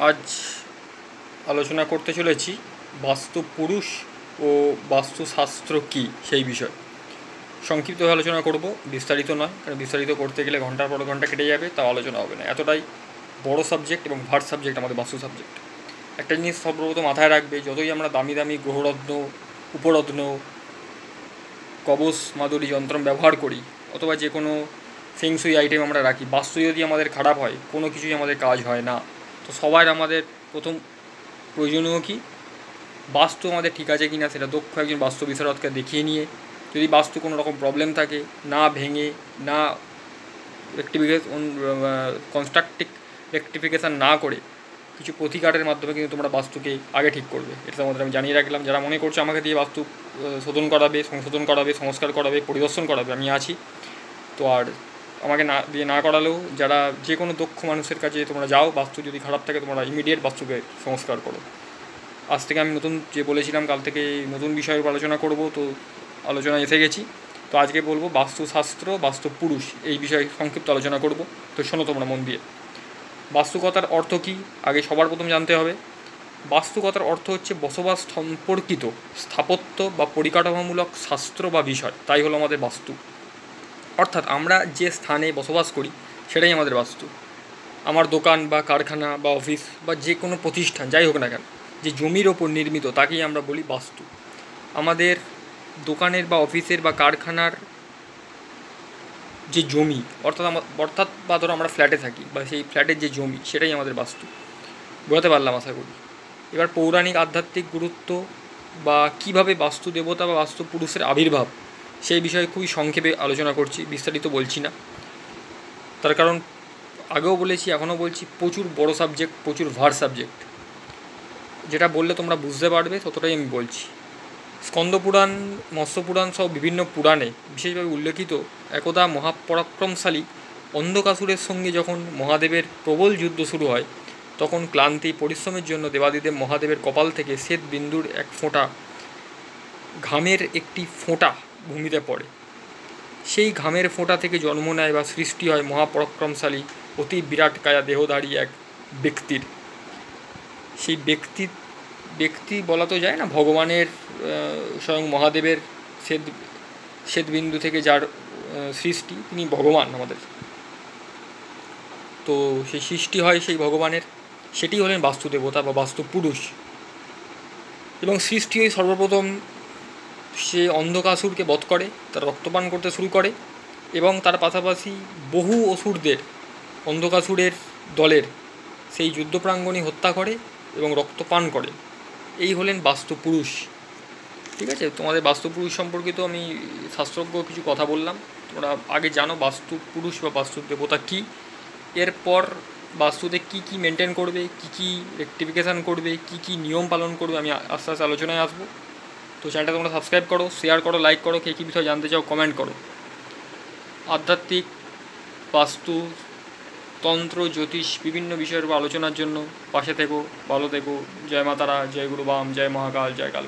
আজ আলোচনা করতে চলেছি বাস্তু পুরুষ ও বাস্তুশাস্ত্র কী সেই বিষয়। সংক্ষিপ্তভাবে আলোচনা করব, বিস্তারিত নয়, কারণ বিস্তারিত করতে গেলে ঘন্টার পর ঘন্টা কেটে যাবে, তাও আলোচনা হবে না। এতটাই বড় সাবজেক্ট এবং ভার্ট সাবজেক্ট আমাদের বাস্তু সাবজেক্ট। একটা জিনিস সর্বপ্রথম মাথায় রাখবে, যতই আমরা দামি দামি গ্রহরত্ন, উপরত্ন, কবচ মাদুরি যন্ত্র ব্যবহার করি অথবা যে কোনো ফেংসুই আইটেম আমরা রাখি, বাস্তু যদি আমাদের খারাপ হয় কোনো কিছুই আমাদের কাজ হয় না। তো সবার আমাদের প্রথম প্রয়োজনীয় কি, বাস্তু আমাদের ঠিক আছে কি না সেটা দক্ষ একজন বাস্তু বিশারদকে দেখিয়ে নিয়ে, যদি বাস্তু কোনো রকম প্রবলেম থাকে, না ভেঙে, না রেক্টিফিকেশন, রেক্টিফিকেশান না করে কিছু প্রতিকারের মাধ্যমে কিন্তু তোমরা বাস্তুকে আগে ঠিক করবে। এটা তোমাদের আমি জানিয়ে রাখলাম। যারা মনে করছো আমাকে দিয়ে বাস্তু শোধন করাবে, সংশোধন করাবে, সংস্কার করাবে, পরিদর্শন করাবে, আমি আছি। তো আর আমাকে না দিয়ে না করালেও যারা যে কোনো দক্ষ মানুষের কাছে তোমরা যাও, বাস্তু যদি খারাপ থাকে তোমরা ইমিডিয়েট বাস্তুকে সংস্কার করো। আজ থেকে আমি নতুন যে বলেছিলাম কাল থেকে নতুন বিষয়ের উপর আলোচনা করব, তো আলোচনায় এসে গেছি। তো আজকে বলবো বাস্তুশাস্ত্র, বাস্তু পুরুষ, এই বিষয়ে সংক্ষিপ্ত আলোচনা করব। তো শোনো তোমরা মন দিয়ে। বাস্তুকতার অর্থ কী আগে সবার প্রথম জানতে হবে। বাস্তুকতার অর্থ হচ্ছে বসবাস সম্পর্কিত স্থাপত্য বা পরিকাঠামোমূলক শাস্ত্র বা বিষয়, তাই হলো আমাদের বাস্তু। অর্থাৎ আমরা যে স্থানে বসবাস করি সেটাই আমাদের বাস্তু। আমার দোকান বা কারখানা বা অফিস বা যে কোনো প্রতিষ্ঠান যাই হোক না কেন, যে জমির ওপর নির্মিত তাকেই আমরা বলি বাস্তু। আমাদের দোকানের বা অফিসের বা কারখানার যে জমি, অর্থাৎ বা ধরো আমরা ফ্ল্যাটে থাকি বা সেই ফ্ল্যাটের যে জমি সেটাই আমাদের বাস্তু। বোঝাতে পারলাম আশা করি। এবার পৌরাণিক আধ্যাত্মিক গুরুত্ব বা কীভাবে বাস্তু দেবতা বা বাস্তু পুরুষের আবির্ভাব সেই বিষয়ে খুবই সংক্ষেপে আলোচনা করছি, বিস্তারিত বলছি না। তার কারণ আগেও বলেছি, এখনও বলছি, প্রচুর বড় সাবজেক্ট, প্রচুর ভার সাবজেক্ট। যেটা বললে তোমরা বুঝতে পারবে ততটাই আমি বলছি। স্কন্দপুরাণ, মৎস্যপুরাণ সহ বিভিন্ন পুরাণে বিশেষভাবে উল্লেখিত একদা মহাপরাক্রমশালী অন্ধকাসুরের সঙ্গে যখন মহাদেবের প্রবল যুদ্ধ শুরু হয়, তখন ক্লান্তি পরিশ্রমের জন্য দেবাদিদেব মহাদেবের কপাল থেকে শ্বেত বিন্দুর এক ফোঁটা ঘামের একটি ফোঁটা ভূমিতে পড়ে। সেই ঘামের ফোঁটা থেকে জন্ম নেয় বা সৃষ্টি হয় মহাপরাক্রমশালী অতি বিরাটকায়া দেহধারী এক ব্যক্তির। সেই ব্যক্তি বলা তো যায় না, ভগবানের স্বয়ং মহাদেবের শ্বেতবিন্দু থেকে যার সৃষ্টি, তিনি ভগবান আমাদের। তো সেই সৃষ্টি হয় সেই ভগবানের, সেটি হলেন বাস্তুদেবতা বা বাস্তু পুরুষ। এবং সৃষ্টি হয়ে সর্বপ্রথম সে অন্ধকাসুরকে বধ করে, তার রক্তপান করতে শুরু করে এবং তার পাশাপাশি বহু অসুরদের অন্ধকাসুরের দলের সেই যুদ্ধপ্রাঙ্গণে হত্যা করে এবং রক্তপান করে। এই হলেন বাস্তু পুরুষ। ঠিক আছে, তোমাদের বাস্তু পুরুষ সম্পর্কিত আমি শাস্ত্রজ্ঞ কিছু কথা বললাম, তোমরা আগে জানো বাস্তু পুরুষ বা বাস্তু দেবতা কী। এরপর বাস্তুতে কী কী মেনটেন করবে, কী কী রেক্টিফিকেশান করবে, কী কী নিয়ম পালন করবে, আমি আস্তে আস্তে আলোচনায় আসবো। তো চ্যানেলটা তোমরা সাবস্ক্রাইব করো, শেয়ার করো, লাইক করো, কে কী বিষয় জানতে চাও কমেন্ট করো। আধ্যাত্মিক, বাস্তু, তন্ত্র, জ্যোতিষ বিভিন্ন বিষয়ের উপর আলোচনার জন্য পাশে থেকো, ভালো থেকো। জয় মা তারা, জয় গুরু বাম, জয় মহাকাল, জয় কাল।